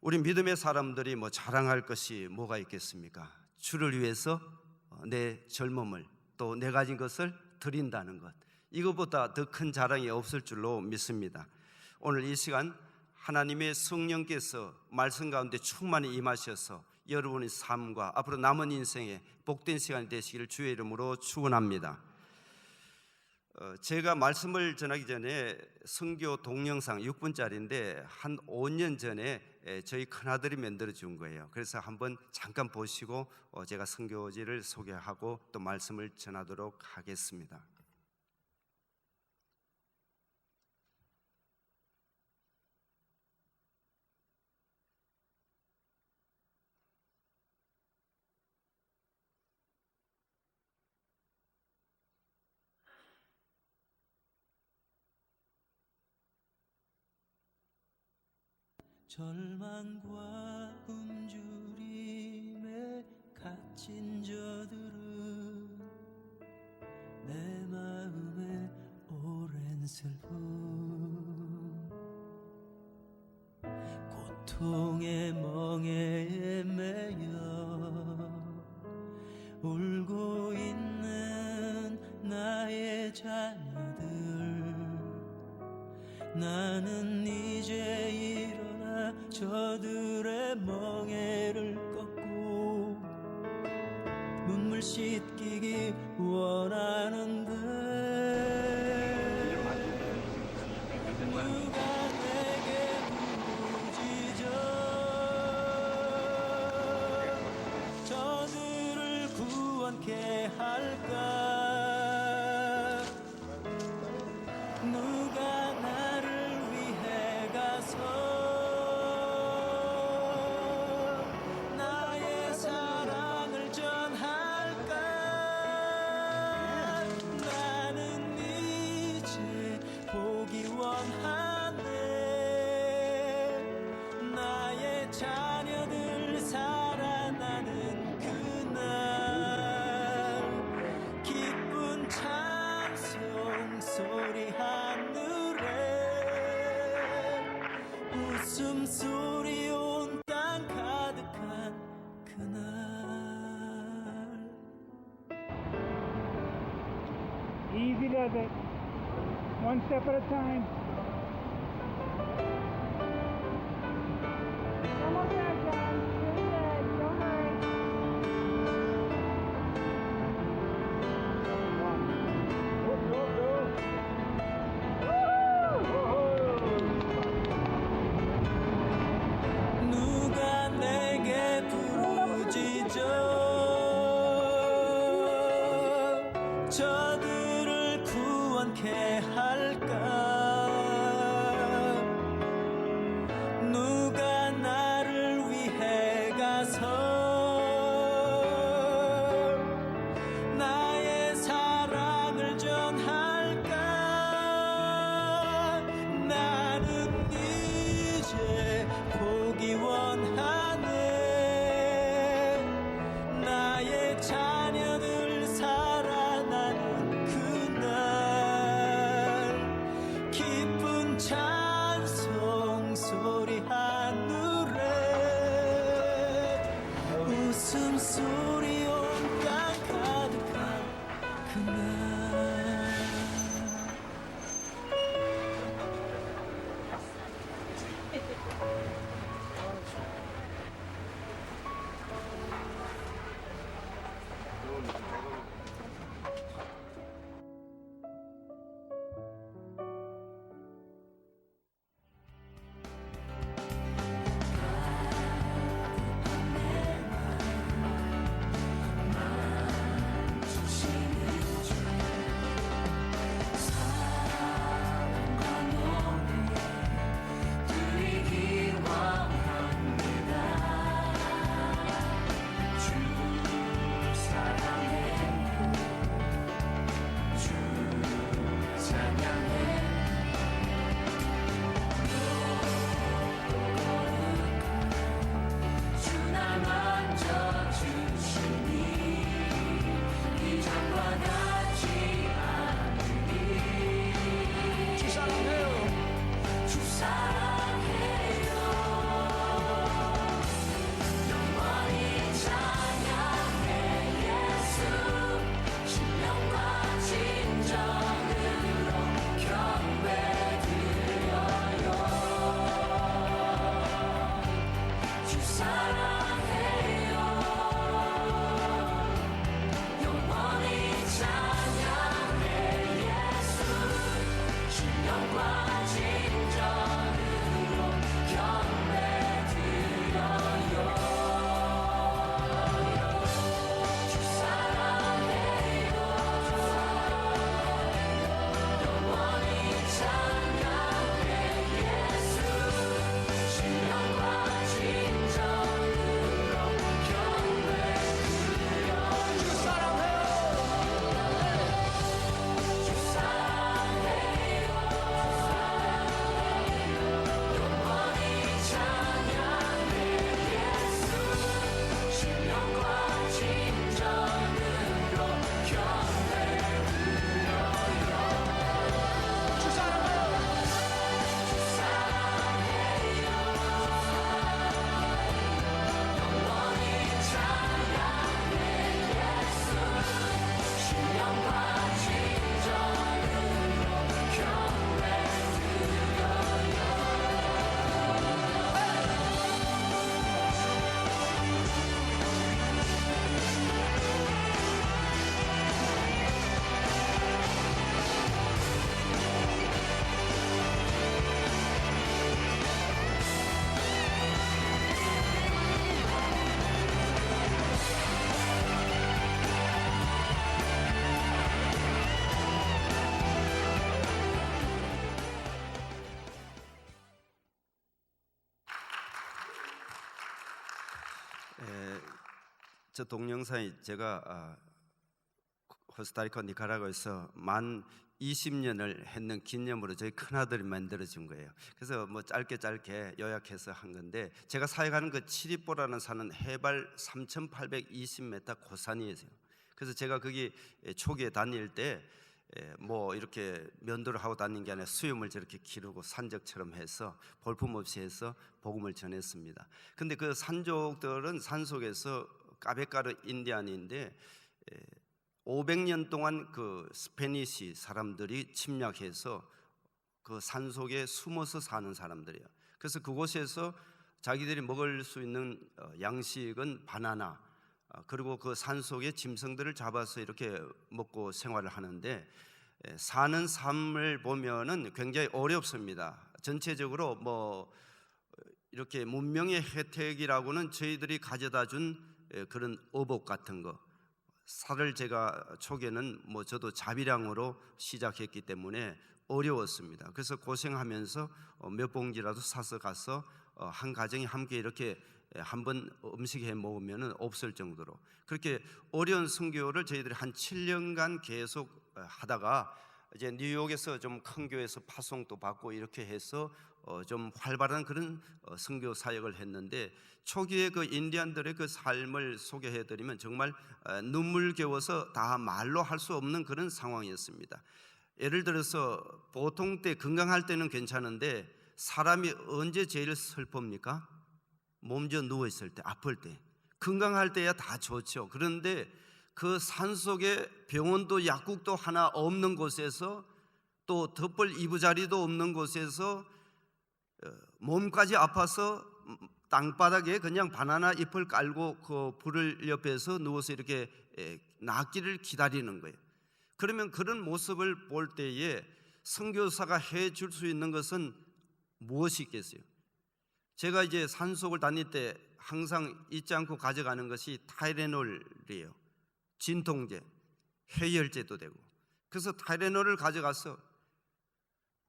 우리 믿음의 사람들이 자랑할 것이 뭐가 있겠습니까? 주를 위해서 내 젊음을 또 내 가진 것을 드린다는 것, 이것보다 더 큰 자랑이 없을 줄로 믿습니다. 오늘 이 시간 하나님의 성령께서 말씀 가운데 충만히 임하셔서 여러분의 삶과 앞으로 남은 인생에 복된 시간이 되시기를 주의 이름으로 축원합니다. 제가 말씀을 전하기 전에 선교 동영상 6분짜리인데 한 5년 전에 저희 큰아들이 만들어 준 거예요. 그래서 한번 잠깐 보시고 제가 선교지를 소개하고 또 말씀을 전하도록 하겠습니다. 절망과 굶주림에 갇힌 저들은 내 마음에 오랜 슬픔, 고통의 멍에 매여 울고 있는 나의 자녀들, 나는 이제 일어나 저들의 멍에를 꺾고 눈물 씻기기 원하는데, 누가 내게 부르짖어 저들을 구원케 할까? 누가 나를 위해 가서 나의 사랑을 전할까? 나는 이제 보기 원하네. 나의 자녀들 살아나는 그날, 기쁜 찬송 소리 하늘에, 웃음소리 온 땅 가득한 그날. Easy does it. One step at a time. Almost there, John. You're good. Don't hurry. Go, go, go. 누가 내게 부르짖어 저들을 구원케 할까? 누가 나를 위해 가서 나의 사랑을 전할까? 나는 이제 보기 원하네. 나의 자녀들 살아나는 그날, 저 동영상이 제가 코스타리카 니카라과에서 만 20년을 했는 기념으로 저희 큰아들이 만들어준 거예요. 그래서 뭐 짧게 요약해서 한 건데, 제가 사역하는 그 치리뽀라는 산은 해발 3,820m 고산이에요. 그래서 제가 거기 초기에 다닐 때 뭐 이렇게 면도를 하고 다닌 게 아니라 수염을 저렇게 기르고 산적처럼 해서 볼품없이 해서 복음을 전했습니다. 근데 그 산족들은 산속에서 까베까르 인디안인데 500년 동안 그 스페니시 사람들이 침략해서 그 산속에 숨어서 사는 사람들이에요. 그래서 그곳에서 자기들이 먹을 수 있는 양식은 바나나, 그리고 그 산속에 짐승들을 잡아서 이렇게 먹고 생활을 하는데, 사는 삶을 보면은 굉장히 어렵습니다. 전체적으로 뭐 이렇게 문명의 혜택이라고는 저희들이 가져다 준 그런 어복 같은 거, 살을 제가 초기에는 뭐 저도 자비량으로 시작했기 때문에 어려웠습니다. 그래서 고생하면서 몇 봉지라도 사서 가서 한 가정이 함께 이렇게 한번 음식 해 먹으면 없을 정도로 그렇게 어려운 선교를 저희들이 한 7년간 계속 하다가 이제 뉴욕에서 좀 큰 교회에서 파송도 받고 이렇게 해서 좀 활발한 그런 선교 사역을 했는데, 초기에 그 인디안들의 그 삶을 소개해드리면 정말 눈물겨워서 다 말로 할 수 없는 그런 상황이었습니다. 예를 들어서 보통 때 건강할 때는 괜찮은데 사람이 언제 제일 슬픕니까? 몸져 누워있을 때, 아플 때. 건강할 때야 다 좋죠. 그런데 그 산속에 병원도 약국도 하나 없는 곳에서, 또 덮을 이부자리도 없는 곳에서 몸까지 아파서 땅바닥에 그냥 바나나 잎을 깔고 그 불을 옆에서 누워서 이렇게 낫기를 기다리는 거예요. 그러면 그런 모습을 볼 때에 선교사가 해줄 수 있는 것은 무엇이 있겠어요? 제가 이제 산속을 다닐 때 항상 잊지 않고 가져가는 것이 타이레놀이에요. 진통제, 해열제도 되고. 그래서 타이레놀을 가져가서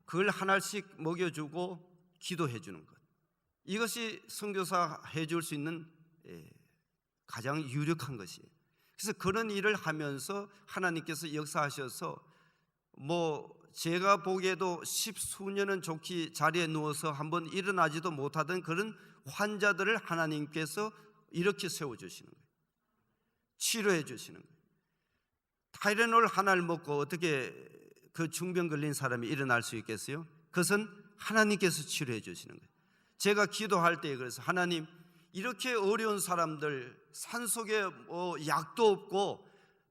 그걸 하나씩 먹여주고 기도해 주는 것, 이것이 선교사 해줄 수 있는 가장 유력한 것이에요. 그래서 그런 일을 하면서 하나님께서 역사하셔서 뭐 제가 보기에도 10수년은 좋게 자리에 누워서 한번 일어나지도 못하던 그런 환자들을 하나님께서 이렇게 세워주시는 거예요. 치료해 주시는 거예요. 타이레놀 하나를 먹고 어떻게 그 중병 걸린 사람이 일어날 수 있겠어요? 그것은 하나님께서 치료해 주시는 거예요. 제가 기도할 때 그래서 하나님, 이렇게 어려운 사람들, 산속에 약도 없고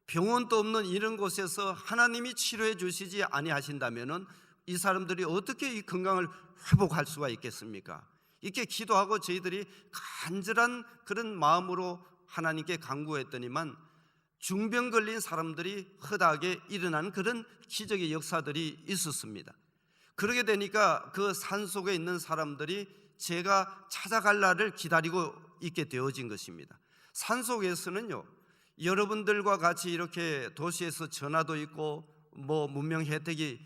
병원도 없는 이런 곳에서 하나님이 치료해 주시지 아니하신다면은 이 사람들이 어떻게 이 건강을 회복할 수가 있겠습니까? 이렇게 기도하고 저희들이 간절한 그런 마음으로 하나님께 간구했더니만 중병 걸린 사람들이 허다하게 일어나는 그런 기적의 역사들이 있었습니다. 그러게 되니까 그 산속에 있는 사람들이 제가 찾아갈 날을 기다리고 있게 되어진 것입니다. 산속에서는요, 여러분들과 같이 이렇게 도시에서 전화도 있고 뭐 문명 혜택이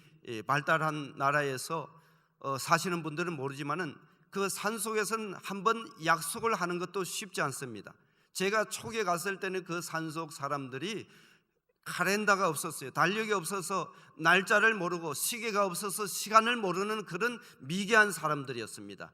발달한 나라에서 사시는 분들은 모르지만은 그 산속에서는 한번 약속을 하는 것도 쉽지 않습니다. 제가 초기에 갔을 때는 그 산속 사람들이 카렌다가 없었어요. 달력이 없어서 날짜를 모르고 시계가 없어서 시간을 모르는 그런 미개한 사람들이었습니다.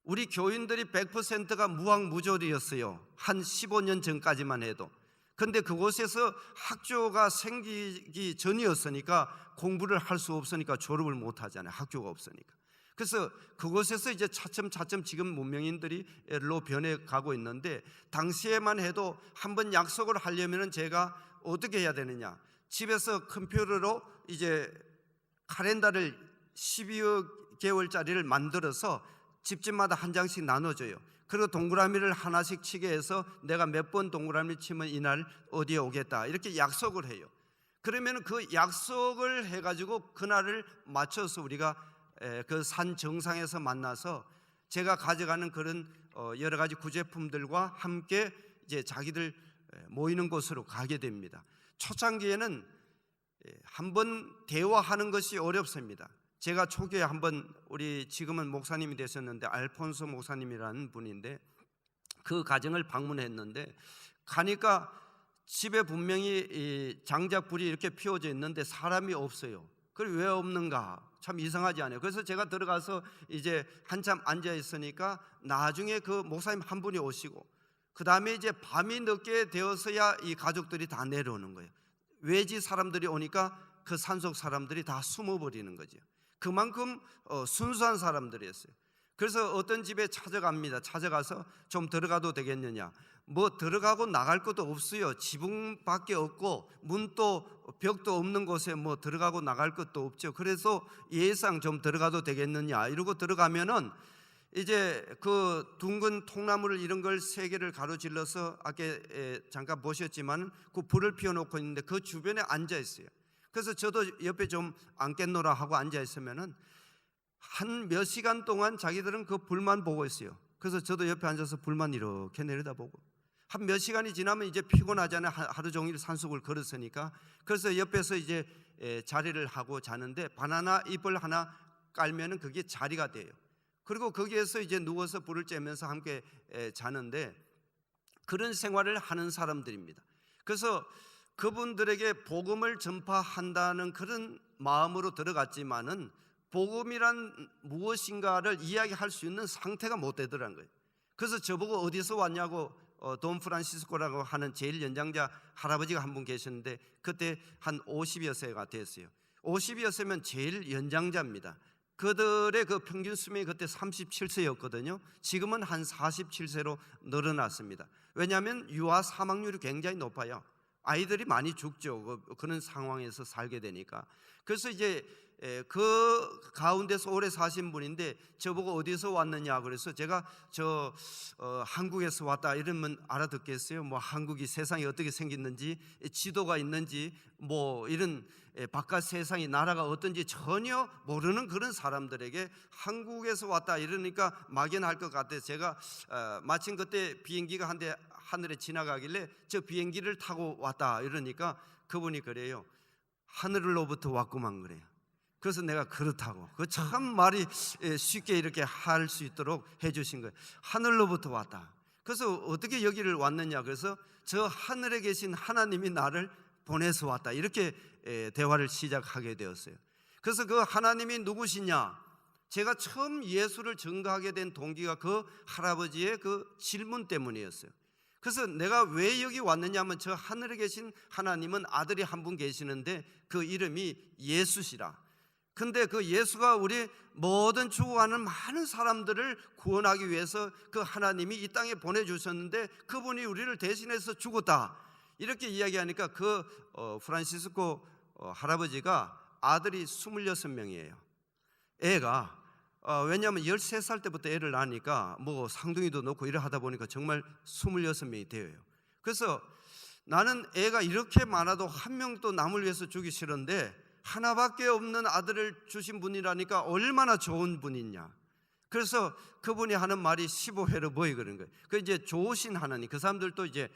우리 교인들이 100%가 무학무졸이었어요. 한 15년 전까지만 해도. 근데 그곳에서 학교가 생기기 전이었으니까 공부를 할 수 없으니까 졸업을 못 하잖아요. 학교가 없으니까. 그래서 그곳에서 이제 차츰 지금 문명인들이로 변해가고 있는데, 당시에만 해도 한번 약속을 하려면 제가 어떻게 해야 되느냐, 집에서 컴퓨터로 이제 카렌다를 12여 개월짜리를 만들어서 집집마다 한 장씩 나눠줘요. 그리고 동그라미를 하나씩 치게 해서 내가 몇 번 동그라미 치면 이날 어디에 오겠다, 이렇게 약속을 해요. 그러면 그 약속을 해가지고 그날을 맞춰서 우리가 그 산 정상에서 만나서 제가 가져가는 그런 여러 가지 구제품들과 함께 이제 자기들 모이는 곳으로 가게 됩니다. 초창기에는 한번 대화하는 것이 어렵습니다. 제가 초기에 한번, 우리 지금은 목사님이 되셨는데 알폰소 목사님이라는 분인데 그 가정을 방문했는데 가니까 집에 분명히 이 장작불이 이렇게 피워져 있는데 사람이 없어요. 그럼 왜 없는가? 참 이상하지 않아요? 그래서 제가 들어가서 이제 한참 앉아 있으니까 나중에 그 목사님 한 분이 오시고, 그 다음에 이제 밤이 늦게 되어서야 이 가족들이 다 내려오는 거예요. 외지 사람들이 오니까 그 산속 사람들이 다 숨어버리는 거죠. 그만큼 순수한 사람들이었어요. 그래서 어떤 집에 찾아갑니다. 찾아가서 좀 들어가도 되겠느냐. 뭐 들어가고 나갈 것도 없어요. 지붕밖에 없고 문도 벽도 없는 곳에 뭐 들어가고 나갈 것도 없죠. 그래서 예상 좀 들어가도 되겠느냐 이러고 들어가면은 이제 그 둥근 통나무를 이런 걸 3개를 가로질러서 아까 잠깐 보셨지만 그 불을 피워놓고 있는데 그 주변에 앉아 있어요. 그래서 저도 옆에 좀 앉겠노라 하고 앉아 있으면은 한 몇 시간 동안 자기들은 그 불만 보고 있어요. 그래서 저도 옆에 앉아서 불만 이렇게 내려다보고, 한 몇 시간이 지나면 이제 피곤하잖아요. 하루 종일 산속을 걸었으니까. 그래서 옆에서 이제 자리를 하고 자는데 바나나 잎을 하나 깔면은 그게 자리가 돼요. 그리고 거기에서 이제 누워서 불을 쬐면서 함께 자는데, 그런 생활을 하는 사람들입니다. 그래서 그분들에게 복음을 전파한다는 그런 마음으로 들어갔지만은 복음이란 무엇인가를 이야기할 수 있는 상태가 못 되더라는 거예요. 그래서 저보고 어디서 왔냐고 돈 프란시스코라고 하는 제일 연장자 할아버지가 한 분 계셨는데 그때 한 50여세가 됐어요. 50여세면 제일 연장자입니다. 그들의 그 평균 수명이 그때 37세였거든요. 지금은 한 47세로 늘어났습니다. 왜냐하면 유아 사망률이 굉장히 높아요. 아이들이 많이 죽죠. 그런 상황에서 살게 되니까. 그래서 이제 그 가운데서 오래 사신 분인데 저보고 어디서 왔느냐 그래서 제가 한국에서 왔다 이러면 알아듣겠어요? 뭐 한국이 세상이 어떻게 생겼는지, 지도가 있는지, 뭐 이런 바깥 세상이 나라가 어떤지 전혀 모르는 그런 사람들에게 한국에서 왔다 이러니까 막연할 것 같아서 제가 마침 그때 비행기가 한 대 하늘에 지나가길래 저 비행기를 타고 왔다 이러니까 그분이 그래요. 하늘로부터 왔구만 그래요. 그래서 내가 그렇다고, 그 참 말이 쉽게 이렇게 할 수 있도록 해주신 거예요. 하늘로부터 왔다. 그래서 어떻게 여기를 왔느냐, 그래서 저 하늘에 계신 하나님이 나를 보내서 왔다 이렇게 대화를 시작하게 되었어요. 그래서 그 하나님이 누구시냐, 제가 처음 예수를 증거하게 된 동기가 그 할아버지의 그 질문 때문이었어요. 그래서 내가 왜 여기 왔느냐 하면 저 하늘에 계신 하나님은 아들이 한 분 계시는데 그 이름이 예수시라. 근데 그 예수가 우리 모든 죽어가는 많은 사람들을 구원하기 위해서 그 하나님이 이 땅에 보내주셨는데 그분이 우리를 대신해서 죽었다 이렇게 이야기하니까 그 프란시스코 할아버지가 아들이 26명이에요. 애가 왜냐하면 13살 때부터 애를 낳으니까 뭐 상둥이도 놓고 이래 하다 보니까 정말 26명이 되어요. 그래서 나는 애가 이렇게 많아도 한 명도 남을 위해서 주기 싫은데 하나밖에 없는 아들을 주신 분이라니까 얼마나 좋은 분이냐. 그래서 그분이 하는 말이 15회로 뭐이 그런 거예요. 그 이제 좋으신 하나님, 그 사람들도 이제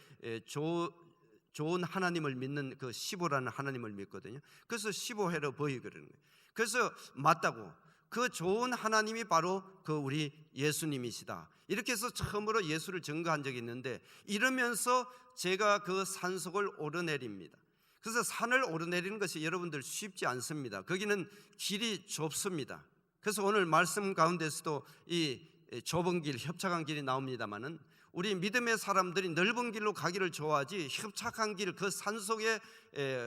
좋은 하나님을 믿는 그 15라는 하나님을 믿거든요. 그래서 15회로 뭐이 그러는 거예요. 그래서 맞다고, 그 좋은 하나님이 바로 그 우리 예수님이시다 이렇게 해서 처음으로 예수를 증거한 적이 있는데, 이러면서 제가 그 산속을 오르내립니다. 그래서 산을 오르내리는 것이 여러분들 쉽지 않습니다. 거기는 길이 좁습니다. 그래서 오늘 말씀 가운데서도 이 좁은 길, 협착한 길이 나옵니다마는 우리 믿음의 사람들이 넓은 길로 가기를 좋아하지 협착한 길, 그 산속의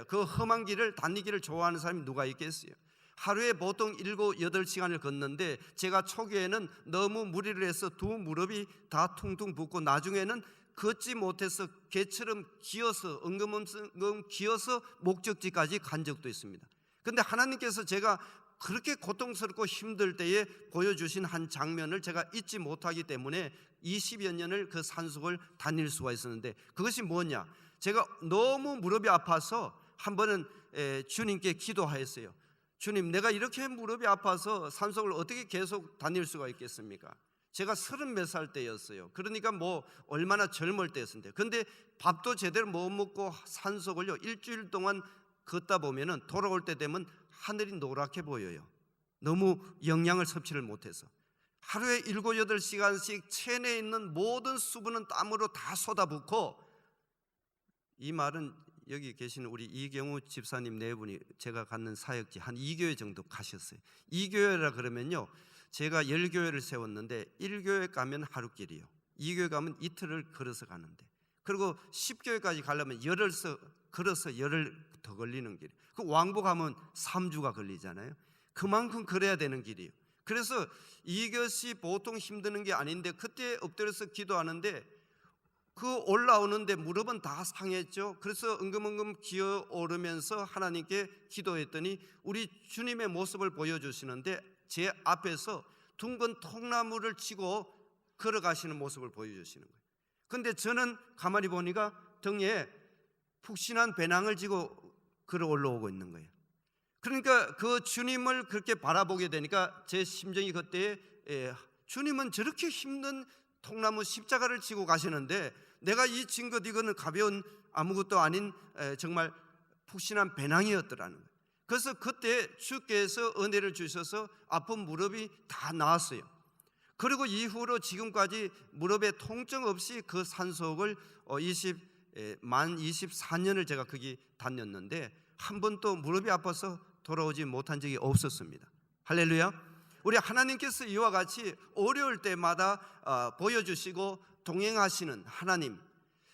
그 험한 길을 달리기를 좋아하는 사람이 누가 있겠어요? 하루에 보통 7, 8시간을 걷는데 제가 초기에는 너무 무리를 해서 두 무릎이 다 퉁퉁 붓고 나중에는 걷지 못해서 개처럼 기어서 엉금엉금 기어서 목적지까지 간 적도 있습니다. 그런데 하나님께서 제가 그렇게 고통스럽고 힘들 때에 보여주신 한 장면을 제가 잊지 못하기 때문에 20여 년을 그 산속을 다닐 수가 있었는데, 그것이 뭐냐, 제가 너무 무릎이 아파서 한 번은 주님께 기도하였어요. 주님, 내가 이렇게 무릎이 아파서 산속을 어떻게 계속 다닐 수가 있겠습니까? 제가 30몇 살 때였어요. 그러니까 뭐 얼마나 젊을 때였는데, 근데 밥도 제대로 못 먹고 산속을요 일주일 동안 걷다 보면은 돌아올 때 되면 하늘이 노랗게 보여요. 너무 영양을 섭취를 못해서 하루에 7, 8시간씩 체내에 있는 모든 수분은 땀으로 다 쏟아붓고 이 말은 여기 계시는 우리 이경우 집사님 네 분이 제가 갖는 사역지 한 2교회 정도 가셨어요. 2교회라 그러면요, 제가 10교회를 세웠는데 1교회 가면 하루길이요, 2교회 가면 이틀을 걸어서 가는데, 그리고 10교회까지 가려면 걸어서 열흘 더 걸리는 길이에요. 그 왕복하면 3주가 걸리잖아요. 그만큼 걸어야 되는 길이에요. 그래서 이것이 보통 힘드는 게 아닌데, 그때 엎드려서 기도하는데 그 올라오는데 무릎은 다 상했죠. 그래서 은금은금 기어오르면서 하나님께 기도했더니 우리 주님의 모습을 보여주시는데, 제 앞에서 둥근 통나무를 치고 걸어가시는 모습을 보여주시는 거예요. 근데 저는 가만히 보니까 등에 푹신한 배낭을 지고 걸어 올라오고 있는 거예요. 그러니까 그 주님을 그렇게 바라보게 되니까 제 심정이 그때, 주님은 저렇게 힘든 통나무 십자가를 지고 가시는데 내가 이 진 것 이거는 가벼운 아무것도 아닌 정말 푹신한 배낭이었더라는 거예요. 그래서 그때 주께서 은혜를 주셔서 아픈 무릎이 다 나았어요. 그리고 이후로 지금까지 무릎에 통증 없이 그 산속을 만 24년을 제가 거기 다녔는데 한 번도 무릎이 아파서 돌아오지 못한 적이 없었습니다. 할렐루야. 우리 하나님께서 이와 같이 어려울 때마다 보여주시고 동행하시는 하나님.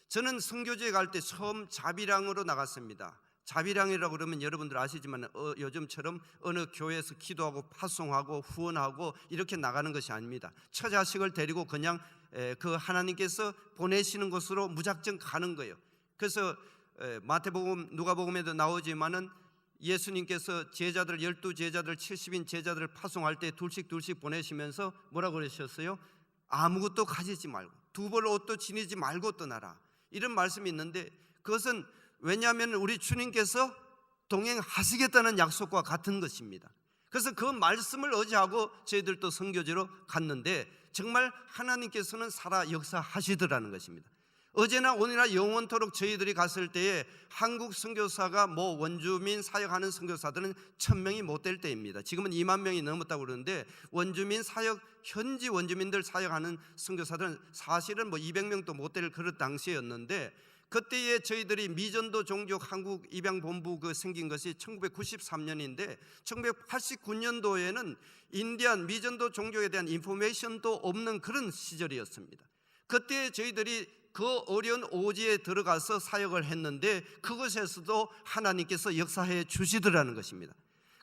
저는 선교지에 갈 때 처음 자비랑으로 나갔습니다. 자비랑이라고 그러면 여러분들 아시지만 요즘처럼 어느 교회에서 기도하고 파송하고 후원하고 이렇게 나가는 것이 아닙니다. 처자식을 데리고 그냥 그 하나님께서 보내시는 곳으로 무작정 가는 거예요. 그래서 마태복음, 누가복음에도 나오지만은 예수님께서 제자들 12제자들 70인 제자들을 파송할 때 둘씩 보내시면서 뭐라고 그러셨어요? 아무것도 가지지 말고 두 벌 옷도 지니지 말고 떠나라, 이런 말씀이 있는데, 그것은 왜냐하면 우리 주님께서 동행하시겠다는 약속과 같은 것입니다. 그래서 그 말씀을 의지하고 저희들도 선교지로 갔는데 정말 하나님께서는 살아 역사하시더라는 것입니다. 어제나 오늘이나 영원토록 저희들이 갔을 때에 한국 선교사가 원주민 사역하는 선교사들은 1000명이 못 될 때입니다. 지금은 2만 명이 넘었다고 그러는데 원주민 사역, 현지 원주민들 사역하는 선교사들은 사실은 200명도 못 될 그런 당시였는데, 그때에 저희들이 미전도 종족 한국 입양본부 생긴 것이 1993년인데 1989년도에는 인디안 미전도 종족에 대한 인포메이션도 없는 그런 시절이었습니다. 그때 저희들이 그 어려운 오지에 들어가서 사역을 했는데 그것에서도 하나님께서 역사해 주시더라는 것입니다.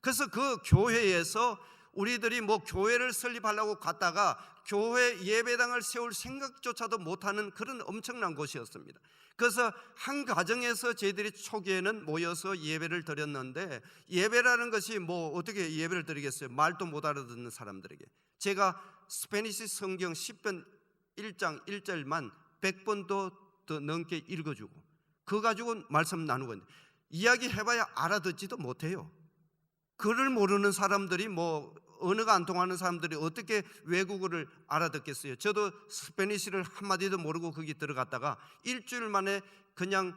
그래서 그 교회에서 우리들이 교회를 설립하려고 갔다가 교회 예배당을 세울 생각조차도 못하는 그런 엄청난 곳이었습니다. 그래서 한 가정에서 저희들이 초기에는 모여서 예배를 드렸는데, 예배라는 것이 어떻게 예배를 드리겠어요? 말도 못 알아듣는 사람들에게 제가 스페니시 성경 10편 1장 1절만 100번도 더 넘게 읽어주고 그거 가지고 말씀 나누고 있는데, 이야기해봐야 알아듣지도 못해요. 글을 모르는 사람들이 언어가 안 통하는 사람들이 어떻게 외국어를 알아듣겠어요? 저도 스페니시를 한마디도 모르고 거기 들어갔다가 일주일 만에 그냥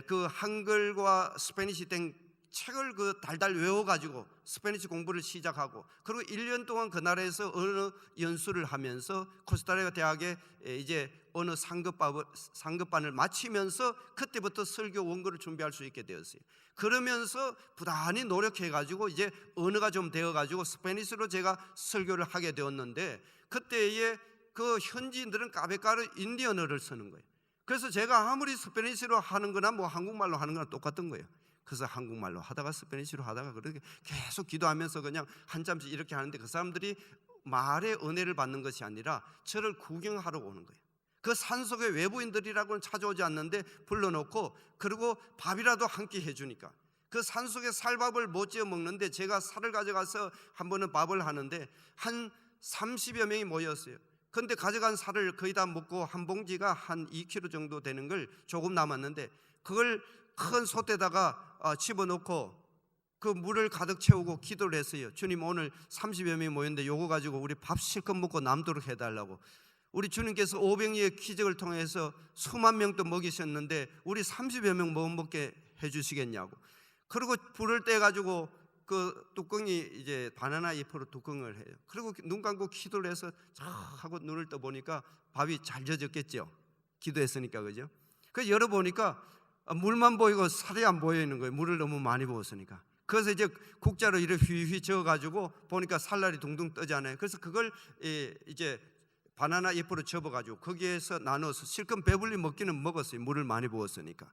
그 한글과 스페니시 된 책을 달달 외워가지고 스페니시 공부를 시작하고, 그리고 1년 동안 그 나라에서 언어 연수를 하면서 코스타리카 대학에 이제 언어 상급반을 마치면서 그때부터 설교 원고를 준비할 수 있게 되었어요. 그러면서 부단히 노력해가지고 이제 언어가 좀 되어가지고 스페니시로 제가 설교를 하게 되었는데, 그때에 그 현지인들은 까베까르 인디언어를 쓰는 거예요. 그래서 제가 아무리 스페니시로 하는 거나 한국말로 하는 거나 똑같은 거예요. 그래서 한국말로 하다가 스페니시로 하다가 그렇게 계속 기도하면서 그냥 한참씩 이렇게 하는데, 그 사람들이 말의 은혜를 받는 것이 아니라 저를 구경하러 오는 거예요. 그 산속에 외부인들이라고는 찾아오지 않는데 불러놓고, 그리고 밥이라도 한 끼 해주니까 그 산속에 쌀밥을 못 지어 먹는데 제가 쌀을 가져가서 한 번은 밥을 하는데 한 30여 명이 모였어요. 그런데 가져간 쌀을 거의 다 먹고 한 봉지가 한 2kg 정도 되는 걸 조금 남았는데, 그걸 큰 솥에다가 집어넣고 그 물을 가득 채우고 기도를 했어요. 주님, 오늘 30여 명이 모였는데 요거 가지고 우리 밥 실컷 먹고 남도록 해달라고. 우리 주님께서 오병이의 기적을 통해서 수만 명도 먹이셨는데 우리 30여 명 못 먹게 해주시겠냐고. 그리고 불을 떼가지고 그 뚜껑이 이제 바나나 잎으로 뚜껑을 해요. 그리고 눈 감고 기도를 해서 쫙 하고 눈을 떠보니까 밥이 잘 젖었겠죠. 기도했으니까, 그죠? 그래서 열어보니까 물만 보이고 살이 안 보이는 거예요. 물을 너무 많이 부었으니까. 그래서 이제 국자로 이렇게 휘휘 저어가지고 보니까 살날이 둥둥 뜨잖아요. 그래서 그걸 이제 바나나 잎으로 접어가지고 거기에서 나눠서 실컷 배불리 먹기는 먹었어요. 물을 많이 부었으니까.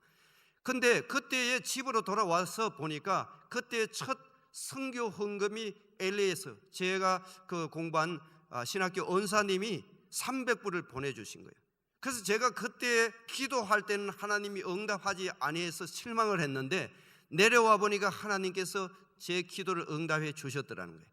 근데 그때에 집으로 돌아와서 보니까 그때 첫 선교 헌금이 LA에서 제가 그 공부한 신학교 은사님이 300불을 보내주신 거예요. 그래서 제가 그때 기도할 때는 하나님이 응답하지 아니해서 실망을 했는데 내려와 보니까 하나님께서 제 기도를 응답해 주셨더라는 거예요.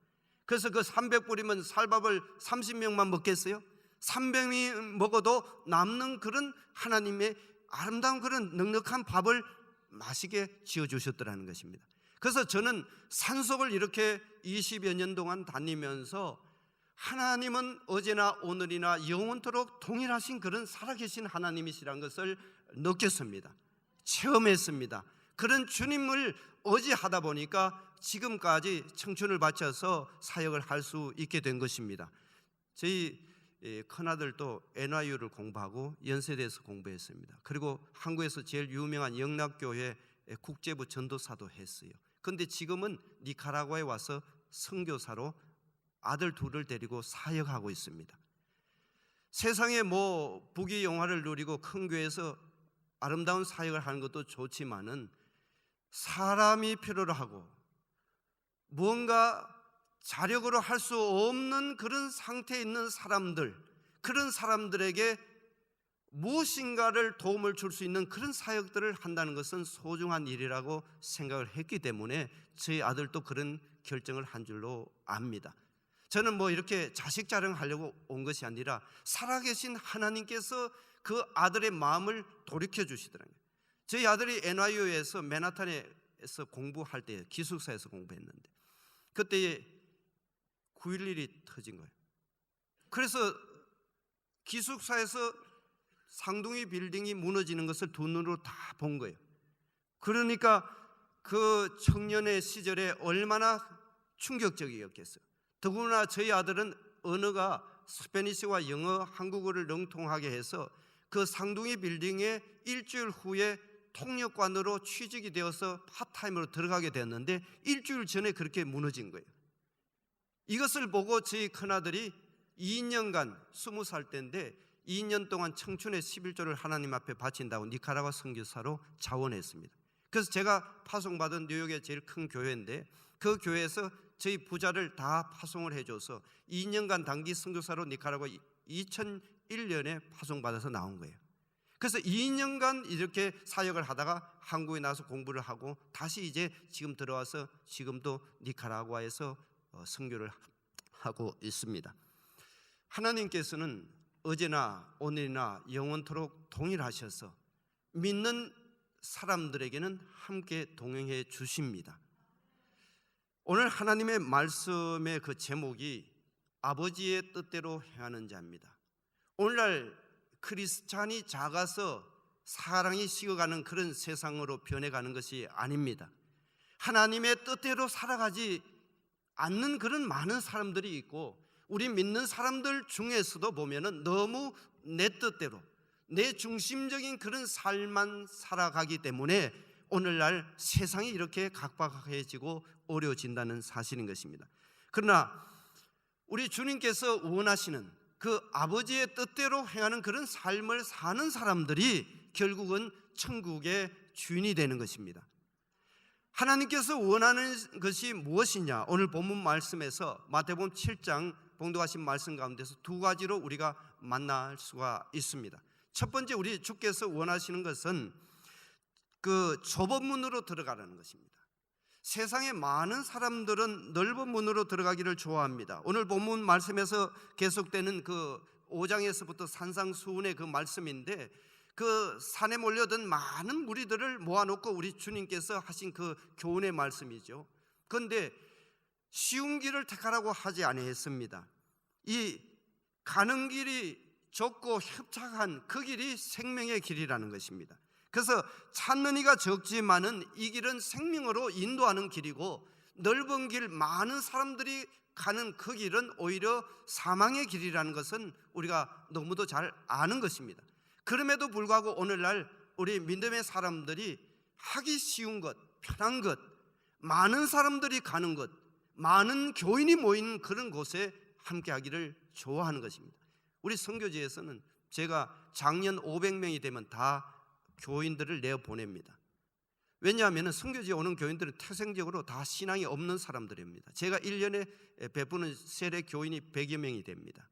그래서 그 300불이면 쌀밥을 30명만 먹겠어요? 300명이 먹어도 남는 그런 하나님의 아름다운 그런 넉넉한 밥을 맛있게 지어주셨더라는 것입니다. 그래서 저는 산속을 이렇게 20여 년 동안 다니면서 하나님은 어제나 오늘이나 영원토록 동일하신 그런 살아계신 하나님이시라는 것을 느꼈습니다. 체험했습니다. 그런 주님을 의지하다 보니까 지금까지 청춘을 바쳐서 사역을 할 수 있게 된 것입니다. 저희 큰아들도 NYU를 공부하고 연세대에서 공부했습니다. 그리고 한국에서 제일 유명한 영락교회 국제부 전도사도 했어요. 그런데 지금은 니카라과에 와서 선교사로 아들 둘을 데리고 사역하고 있습니다. 세상에 뭐 부귀영화를 누리고 큰 교회에서 아름다운 사역을 하는 것도 좋지만은 사람이 필요로 하고 뭔가 자력으로 할 수 없는 그런 상태에 있는 사람들, 그런 사람들에게 무엇인가를 도움을 줄 수 있는 그런 사역들을 한다는 것은 소중한 일이라고 생각을 했기 때문에 저희 아들도 그런 결정을 한 줄로 압니다. 저는 뭐 이렇게 자식 자랑하려고 온 것이 아니라 살아계신 하나님께서 그 아들의 마음을 돌이켜 주시더라고요. 저희 아들이 NYU에서 맨하탄에서 공부할 때 기숙사에서 공부했는데 그때 9.11이 터진 거예요. 그래서 기숙사에서 상둥이 빌딩이 무너지는 것을 두 눈으로 다 본 거예요. 그러니까 그 청년의 시절에 얼마나 충격적이었겠어요. 더구나 저희 아들은 언어가 스페니시와 영어, 한국어를 능통하게 해서 그 상둥이 빌딩에 일주일 후에 통역관으로 취직이 되어서 파트타임으로 들어가게 되었는데 일주일 전에 그렇게 무너진 거예요. 이것을 보고 저희 큰아들이 2년간 20살 때인데 2년 동안 청춘의 11조를 하나님 앞에 바친다고 니카라과 선교사로 자원했습니다. 그래서 제가 파송받은 뉴욕의 제일 큰 교회인데 그 교회에서 저희 부자를 다 파송을 해줘서 2년간 단기 선교사로 니카라과 2001년에 파송받아서 나온 거예요. 그래서 2년간 이렇게 사역을 하다가 한국에 나와서 공부를 하고 다시 이제 지금 들어와서 지금도 니카라과에서 선교를 하고 있습니다. 하나님께서는 어제나 오늘이나 영원토록 동일하셔서 믿는 사람들에게는 함께 동행해 주십니다. 오늘 하나님의 말씀의 그 제목이 아버지의 뜻대로 행하는 자입니다. 오늘날 크리스찬이 작아서 사랑이 식어가는 그런 세상으로 변해가는 것이 아닙니다. 하나님의 뜻대로 살아가지 않는 그런 많은 사람들이 있고 우리 믿는 사람들 중에서도 보면은 너무 내 뜻대로 내 중심적인 그런 삶만 살아가기 때문에 오늘날 세상이 이렇게 각박해지고 어려워진다는 사실인 것입니다. 그러나 우리 주님께서 원하시는 그 아버지의 뜻대로 행하는 그런 삶을 사는 사람들이 결국은 천국의 주인이 되는 것입니다. 하나님께서 원하는 것이 무엇이냐? 오늘 본문 말씀에서 마태복음 7장 봉독하신 말씀 가운데서 두 가지로 우리가 만날 수가 있습니다. 첫 번째, 우리 주께서 원하시는 것은 그 좁은 문으로 들어가라는 것입니다. 세상에 많은 사람들은 넓은 문으로 들어가기를 좋아합니다. 오늘 본문 말씀에서 계속되는 그 5장에서부터 산상수훈의 그 말씀인데 그 산에 몰려든 많은 무리들을 모아놓고 우리 주님께서 하신 그 교훈의 말씀이죠. 그런데 쉬운 길을 택하라고 하지 아니했습니다. 이 가는 길이 좁고 협착한 그 길이 생명의 길이라는 것입니다. 그래서 찾는 이가 적지만은 이 길은 생명으로 인도하는 길이고 넓은 길, 많은 사람들이 가는 그 길은 오히려 사망의 길이라는 것은 우리가 너무도 잘 아는 것입니다. 그럼에도 불구하고 오늘날 우리 믿음의 사람들이 하기 쉬운 것, 편한 것, 많은 사람들이 가는 것, 많은 교인이 모이는 그런 곳에 함께 하기를 좋아하는 것입니다. 우리 선교지에서는 제가 작년 500명이 되면 다 교인들을 내어 보냅니다. 왜냐하면 선교지에 오는 교인들은 태생적으로 다 신앙이 없는 사람들입니다. 제가 1년에 베푸는 세례 교인이 100여 명이 됩니다.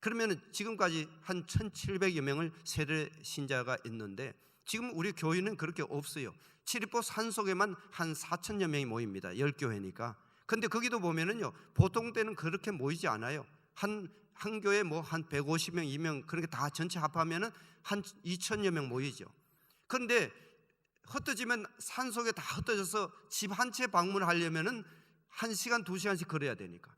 그러면 지금까지 한 1700여 명을 세례 신자가 있는데 지금 우리 교인은 그렇게 없어요. 칠입보 산속에만 한 4천여 명이 모입니다. 10교회니까. 근데 거기도 보면은요, 보통 때는 그렇게 모이지 않아요. 한 교회에 뭐 한 150명, 2명, 그렇게 다 전체 합하면은 한 2천여 명 모이죠. 그런데 흩어지면 산속에 다 흩어져서 집 한 채 방문하려면은 1시간, 2시간씩 걸어야 되니까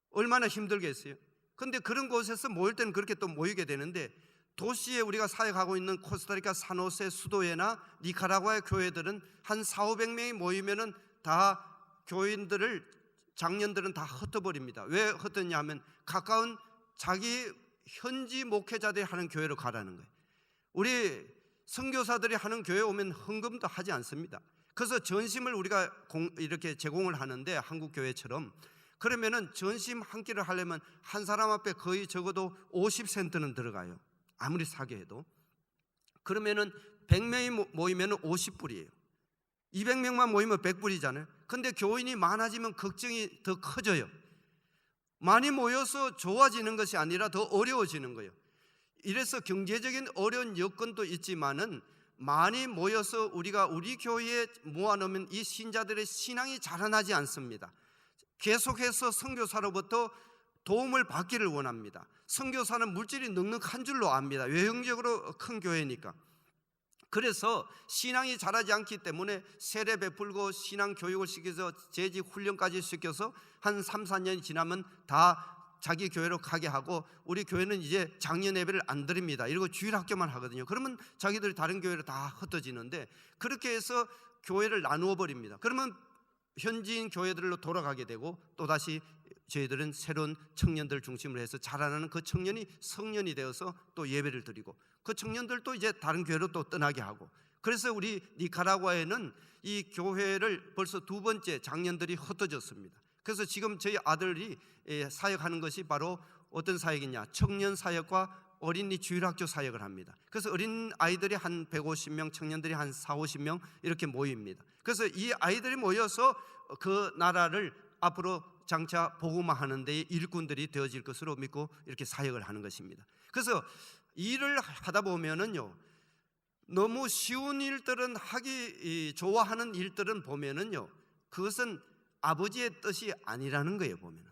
얼마나 힘들겠어요. 근데 그런 곳에서 모일 때는 그렇게 또 모이게 되는데, 도시에 우리가 사역하고 있는 코스타리카 산호세 수도회나 니카라과의 교회들은 한 400~500명이 모이면은 다 교인들을, 장년들은 다 흩어버립니다. 왜 흩었냐 하면 가까운 자기 현지 목회자들이 하는 교회로 가라는 거예요. 우리 선교사들이 하는 교회에 오면 헌금도 하지 않습니다. 그래서 전심을 우리가 이렇게 제공을 하는데, 한국 교회처럼. 그러면은 전심 한 끼를 하려면 한 사람 앞에 거의 적어도 50센트는 들어가요. 아무리 사게 해도. 그러면은 100명이 모이면 50불이에요. 200명만 모이면 100불이잖아요. 근데 교인이 많아지면 걱정이 더 커져요. 많이 모여서 좋아지는 것이 아니라 더 어려워지는 거예요. 이래서 경제적인 어려운 여건도 있지만은 많이 모여서 우리가 우리 교회에 모아놓으면 이 신자들의 신앙이 자라나지 않습니다. 계속해서 선교사로부터 도움을 받기를 원합니다. 선교사는 물질이 넉넉한 줄로 압니다. 외형적으로 큰 교회니까. 그래서 신앙이 자라지 않기 때문에 세례 베풀고 신앙 교육을 시켜서 재직 훈련까지 시켜서 한 3~4년이 지나면 다 자기 교회로 가게 하고, 우리 교회는 이제 장년 예배를 안 드립니다. 이러고 주일 학교만 하거든요. 그러면 자기들이 다른 교회로 다 흩어지는데, 그렇게 해서 교회를 나누어 버립니다. 그러면 현지인 교회들로 돌아가게 되고, 또다시 저희들은 새로운 청년들 중심으로 해서 자라나는 그 청년이 성년이 되어서 또 예배를 드리고, 그 청년들도 이제 다른 교회로 또 떠나게 하고. 그래서 우리 니카라과에는 이 교회를 벌써 2번째 장년들이 흩어졌습니다. 그래서 지금 저희 아들이 사역하는 것이 바로 어떤 사역이냐, 청년 사역과 어린이 주일학교 사역을 합니다. 그래서 어린 아이들이 한 150명, 청년들이 한 40~50명 이렇게 모입니다. 그래서 이 아이들이 모여서 그 나라를 앞으로 장차 복음화하는 데에 일꾼들이 되어질 것으로 믿고 이렇게 사역을 하는 것입니다. 그래서 일을 하다 보면은요, 너무 쉬운 일들은 하기 좋아하는 일들은 보면은요, 그것은 아버지의 뜻이 아니라는 거예요. 보면은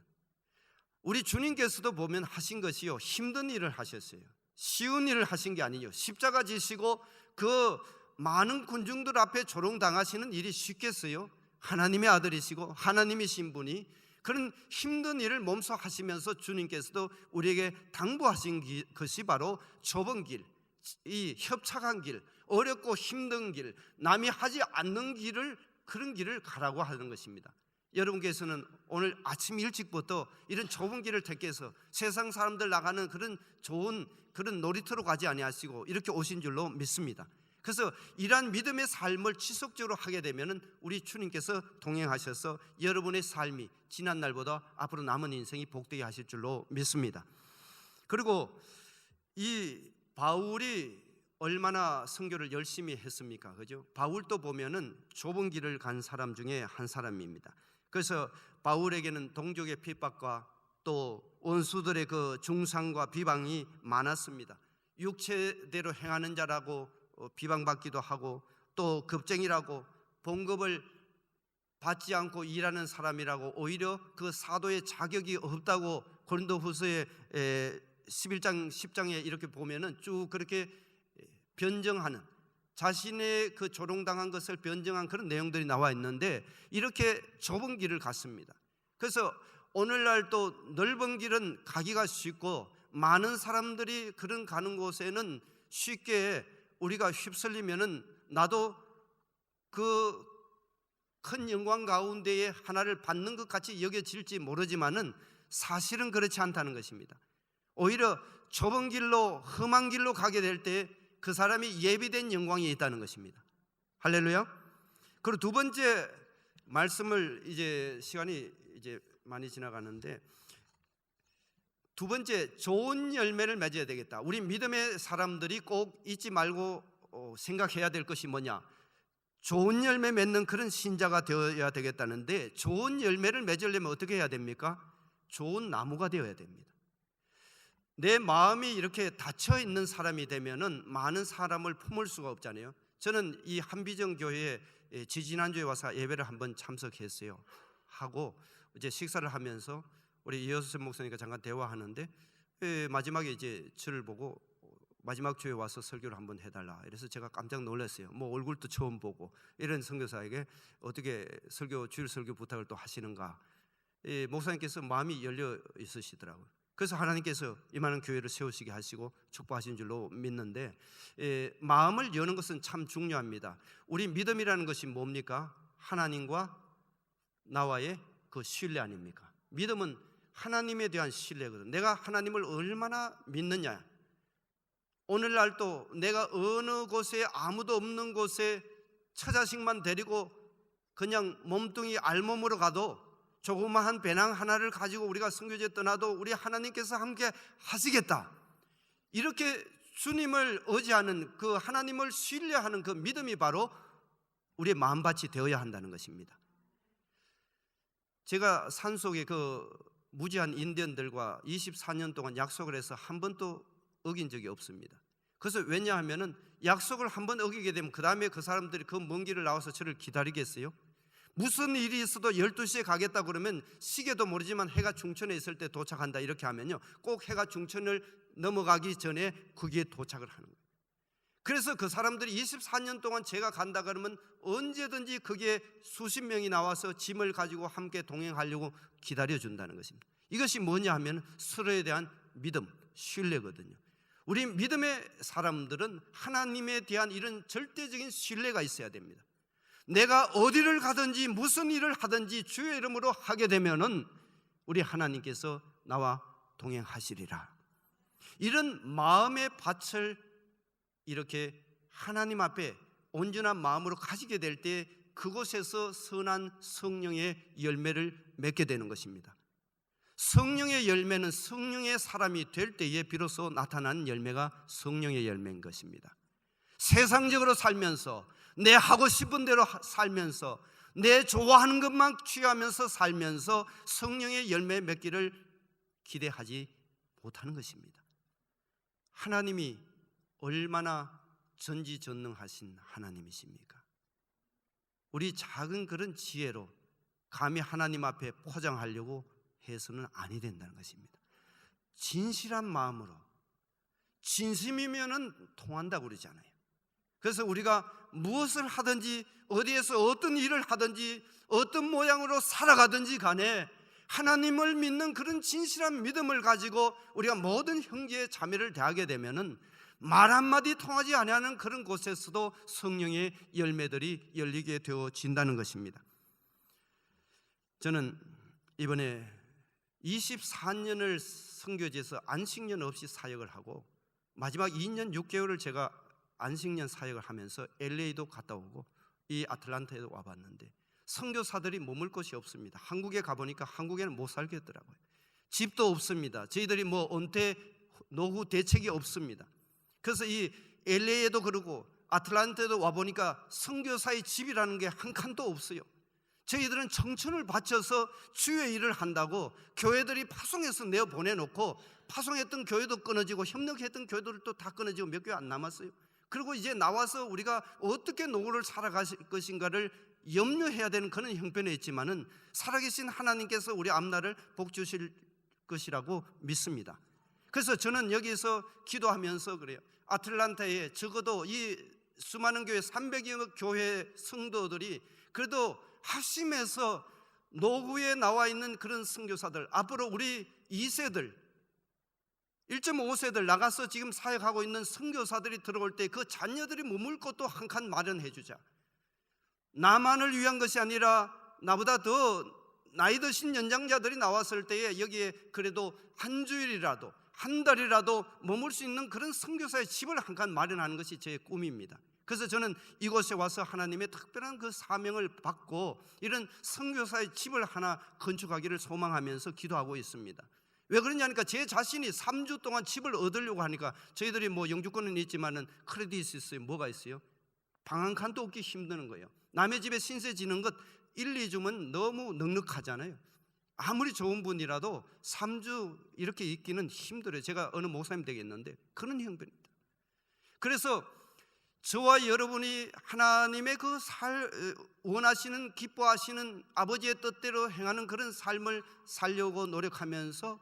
우리 주님께서도 보면 하신 것이요, 힘든 일을 하셨어요. 쉬운 일을 하신 게 아니에요. 십자가 지시고 그 많은 군중들 앞에 조롱당하시는 일이 쉽겠어요? 하나님의 아들이시고 하나님이신 분이 그런 힘든 일을 몸소 하시면서 주님께서도 우리에게 당부하신 것이 바로 좁은 길, 이 협착한 길, 어렵고 힘든 길, 남이 하지 않는 길을, 그런 길을 가라고 하는 것입니다. 여러분께서는 오늘 아침 일찍부터 이런 좁은 길을 택해서 세상 사람들 나가는 그런 좋은 그런 놀이터로 가지 아니하시고 이렇게 오신 줄로 믿습니다. 그래서 이러한 믿음의 삶을 지속적으로 하게 되면 우리 주님께서 동행하셔서 여러분의 삶이 지난 날보다 앞으로 남은 인생이 복되게 하실 줄로 믿습니다. 그리고 이 바울이 얼마나 선교를 열심히 했습니까? 그죠? 바울도 보면은 좁은 길을 간 사람 중에 한 사람입니다. 그래서 바울에게는 동족의 핍박과 또 원수들의 그 중상과 비방이 많았습니다. 육체대로 행하는 자라고 비방받기도 하고, 또 겁쟁이라고, 봉급을 받지 않고 일하는 사람이라고, 오히려 그 사도의 자격이 없다고 고린도후서의 11장 10장에 이렇게 보면은 쭉 그렇게 변정하는, 자신의 그 조롱당한 것을 변정한 그런 내용들이 나와 있는데, 이렇게 좁은 길을 갔습니다. 그래서 오늘날 또 넓은 길은 가기가 쉽고, 많은 사람들이 그런 가는 곳에는 쉽게 우리가 휩쓸리면은 나도 그 큰 영광 가운데에 하나를 받는 것 같이 여겨질지 모르지만은 사실은 그렇지 않다는 것입니다. 오히려 좁은 길로, 험한 길로 가게 될 때 그 사람이 예비된 영광이 있다는 것입니다. 할렐루야. 그리고 두 번째 말씀을, 이제 시간이 이제 많이 지나가는데, 두 번째, 좋은 열매를 맺어야 되겠다. 우리 믿음의 사람들이 꼭 잊지 말고 생각해야 될 것이 뭐냐? 좋은 열매 맺는 그런 신자가 되어야 되겠다는데, 좋은 열매를 맺으려면 어떻게 해야 됩니까? 좋은 나무가 되어야 됩니다. 내 마음이 이렇게 닫혀 있는 사람이 되면은 많은 사람을 품을 수가 없잖아요. 저는 이 한비전 교회에 지지난주에 와서 예배를 한번 참석했어요. 하고 이제 식사를 하면서 우리 이효섭 목사님과 잠깐 대화하는데, 마지막에 이제 저를 보고 마지막 주에 와서 설교를 한번 해달라. 그래서 제가 깜짝 놀랐어요. 뭐 얼굴도 처음 보고 이런 선교사에게 어떻게 주일 설교 부탁을 또 하시는가. 목사님께서 마음이 열려 있으시더라고요. 그래서 하나님께서 이만한 교회를 세우시게 하시고 축복하신 줄로 믿는데, 마음을 여는 것은 참 중요합니다. 우리 믿음이라는 것이 뭡니까? 하나님과 나와의 그 신뢰 아닙니까? 믿음은 하나님에 대한 신뢰거든. 내가 하나님을 얼마나 믿느냐. 오늘날도 내가 어느 곳에, 아무도 없는 곳에 처자식만 데리고 그냥 몸뚱이 알몸으로 가도, 조그마한 배낭 하나를 가지고 우리가 선교지에 떠나도 우리 하나님께서 함께 하시겠다, 이렇게 주님을 의지하는, 그 하나님을 신뢰하는 그 믿음이 바로 우리의 마음밭이 되어야 한다는 것입니다. 제가 산속에 그 무지한 인디언들과 24년 동안 약속을 해서 한 번도 어긴 적이 없습니다. 그래서 왜냐하면 약속을 한 번 어기게 되면 그 다음에 그 사람들이 그 먼 길을 나와서 저를 기다리겠어요? 무슨 일이 있어도 12시에 가겠다 그러면 시계도 모르지만 해가 중천에 있을 때 도착한다 이렇게 하면요, 꼭 해가 중천을 넘어가기 전에 거기에 도착을 하는 거예요. 그래서 그 사람들이 24년 동안 제가 간다 그러면 언제든지 거기에 수십 명이 나와서 짐을 가지고 함께 동행하려고 기다려준다는 것입니다. 이것이 뭐냐 하면 서로에 대한 믿음, 신뢰거든요. 우리 믿음의 사람들은 하나님에 대한 이런 절대적인 신뢰가 있어야 됩니다. 내가 어디를 가든지 무슨 일을 하든지 주의 이름으로 하게 되면은 우리 하나님께서 나와 동행하시리라. 이런 마음의 밭을 이렇게 하나님 앞에 온전한 마음으로 가지게 될 때 그곳에서 선한 성령의 열매를 맺게 되는 것입니다. 성령의 열매는 성령의 사람이 될 때에 비로소 나타나는 열매가 성령의 열매인 것입니다. 세상적으로 살면서 내 하고 싶은 대로 살면서 내 좋아하는 것만 취하면서 살면서 성령의 열매 맺기를 기대하지 못하는 것입니다. 하나님이 얼마나 전지전능하신 하나님이십니까? 우리 작은 그런 지혜로 감히 하나님 앞에 포장하려고 해서는 아니 된다는 것입니다. 진실한 마음으로, 진심이면은 통한다고 그러잖아요. 그래서 우리가 무엇을 하든지 어디에서 어떤 일을 하든지 어떤 모양으로 살아가든지 간에 하나님을 믿는 그런 진실한 믿음을 가지고 우리가 모든 형제 자매를 대하게 되면은 말 한마디 통하지 아니하는 그런 곳에서도 성령의 열매들이 열리게 되어진다는 것입니다. 저는 이번에 24년을 선교지에서 안식년 없이 사역을 하고 마지막 2년 6개월을 제가 안식년 사역을 하면서 LA도 갔다 오고 이 아틀란타에도 와봤는데 선교사들이 머물 곳이 없습니다. 한국에 가보니까 한국에는 못 살겠더라고요. 집도 없습니다. 저희들이 뭐 은퇴 노후 대책이 없습니다. 그래서 이 LA에도 그러고 아틀란타에도 와보니까 선교사의 집이라는 게 한 칸도 없어요. 저희들은 청춘을 바쳐서 주의 일을 한다고 교회들이 파송해서 내어보내놓고 파송했던 교회도 끊어지고 협력했던 교회들도 다 끊어지고 몇 교회 안 남았어요. 그리고 이제 나와서 우리가 어떻게 노후를 살아갈 것인가를 염려해야 되는 그런 형편에 있지만은 살아계신 하나님께서 우리 앞날을 복 주실 것이라고 믿습니다. 그래서 저는 여기서 기도하면서 그래요. 아틀란타에 적어도 이 수많은 교회 300여 교회 성도들이 그래도 합심해서 노후에 나와 있는 그런 선교사들, 앞으로 우리 2세들 1.5세들 나가서 지금 사역하고 있는 선교사들이 들어올 때 그 자녀들이 머물 곳도 한 칸 마련해 주자. 나만을 위한 것이 아니라 나보다 더 나이 드신 연장자들이 나왔을 때에 여기에 그래도 한 주일이라도 한 달이라도 머물 수 있는 그런 선교사의 집을 한 칸 마련하는 것이 제 꿈입니다. 그래서 저는 이곳에 와서 하나님의 특별한 그 사명을 받고 이런 선교사의 집을 하나 건축하기를 소망하면서 기도하고 있습니다. 왜 그러냐니까 제 자신이 3주 동안 집을 얻으려고 하니까 저희들이 뭐 영주권은 있지만은 크레딧이 있어요. 뭐가 있어요? 방 한 칸도 얻기 힘드는 거예요. 남의 집에 신세 지는 것 1, 2주면 너무 넉넉하잖아요. 아무리 좋은 분이라도 3주 이렇게 있기는 힘들어요. 제가 어느 목사님 되겠는데 그런 형편입니다. 그래서 저와 여러분이 하나님의 그 원하시는, 기뻐하시는 아버지의 뜻대로 행하는 그런 삶을 살려고 노력하면서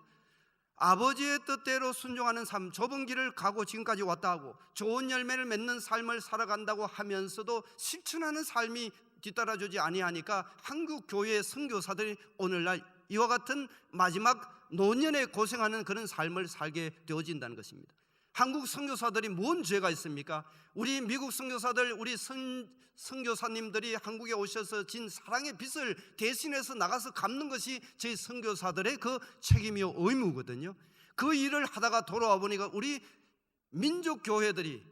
아버지의 뜻대로 순종하는 삶, 좁은 길을 가고 지금까지 왔다 하고 좋은 열매를 맺는 삶을 살아간다고 하면서도 실천하는 삶이 뒤따라주지 아니하니까 한국 교회의 선교사들이 오늘날 이와 같은 마지막 노년에 고생하는 그런 삶을 살게 되어진다는 것입니다. 한국 선교사들이 뭔 죄가 있습니까? 우리 미국 선교사들, 우리 선교사님들이 한국에 오셔서 진 사랑의 빚을 대신해서 나가서 갚는 것이 저희 선교사들의 그 책임이요 의무거든요. 그 일을 하다가 돌아와 보니까 우리 민족 교회들이,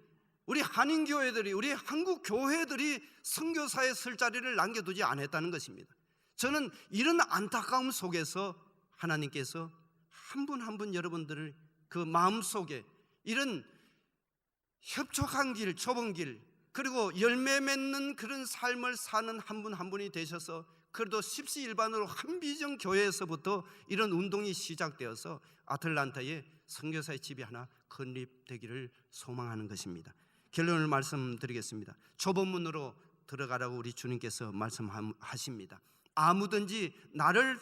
우리 한인 교회들이, 우리 한국 교회들이 선교사의 설 자리를 남겨두지 않았다는 것입니다. 저는 이런 안타까움 속에서 하나님께서 한 분 한 분 여러분들을 그 마음속에 이런 협촉한 길, 좁은 길, 그리고 열매 맺는 그런 삶을 사는 한 분 한 분이 되셔서 그래도 십시일반으로 한비전 교회에서부터 이런 운동이 시작되어서 아틀란타에 선교사의 집이 하나 건립되기를 소망하는 것입니다. 결론을 말씀드리겠습니다. 좁은 문으로 들어가라고 우리 주님께서 말씀하십니다. 아무든지 나를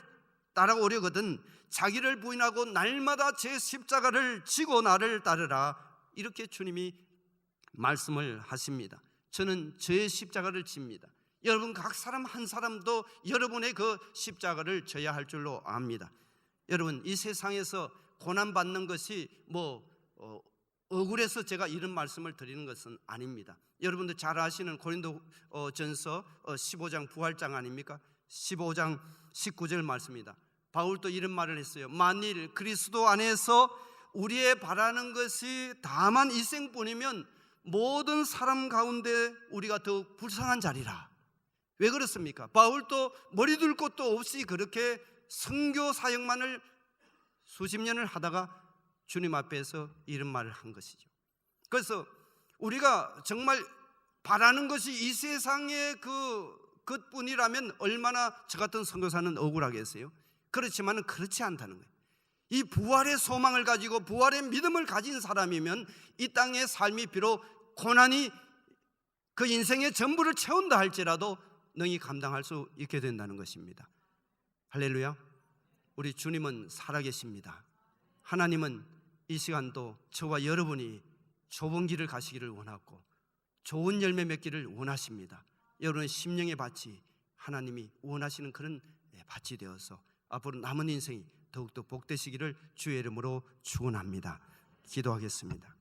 따라오려거든 자기를 부인하고 날마다 제 십자가를 지고 나를 따르라, 이렇게 주님이 말씀을 하십니다. 저는 저의 십자가를 집니다. 여러분 각 사람 한 사람도 여러분의 그 십자가를 져야 할 줄로 압니다. 여러분 이 세상에서 고난받는 것이 억울해서 제가 이런 말씀을 드리는 것은 아닙니다. 여러분들 잘 아시는 고린도전서 15장 부활장 아닙니까? 15장 19절 말씀입니다. 바울도 이런 말을 했어요. 만일 그리스도 안에서 우리의 바라는 것이 다만 이 생뿐이면 모든 사람 가운데 우리가 더욱 불쌍한 자리라. 왜 그렇습니까? 바울도 머리 둘 곳도 없이 그렇게 선교 사역만을 수십 년을 하다가 주님 앞에서 이런 말을 한 것이죠. 그래서 우리가 정말 바라는 것이 이 세상의 그것뿐이라면 얼마나 저 같은 선교사는 억울하겠어요? 그렇지만 그렇지 않다는 거예요. 이 부활의 소망을 가지고 부활의 믿음을 가진 사람이면 이 땅의 삶이 비록 고난이 그 인생의 전부를 채운다 할지라도 능히 감당할 수 있게 된다는 것입니다. 할렐루야. 우리 주님은 살아계십니다. 하나님은 이 시간도 저와 여러분이 좁은 길을 가시기를 원하고 좋은 열매 맺기를 원하십니다. 여러분의 심령의 밭이 하나님이 원하시는 그런 밭이 되어서 앞으로 남은 인생이 더욱더 복되시기를 주의 이름으로 축원합니다. 기도하겠습니다.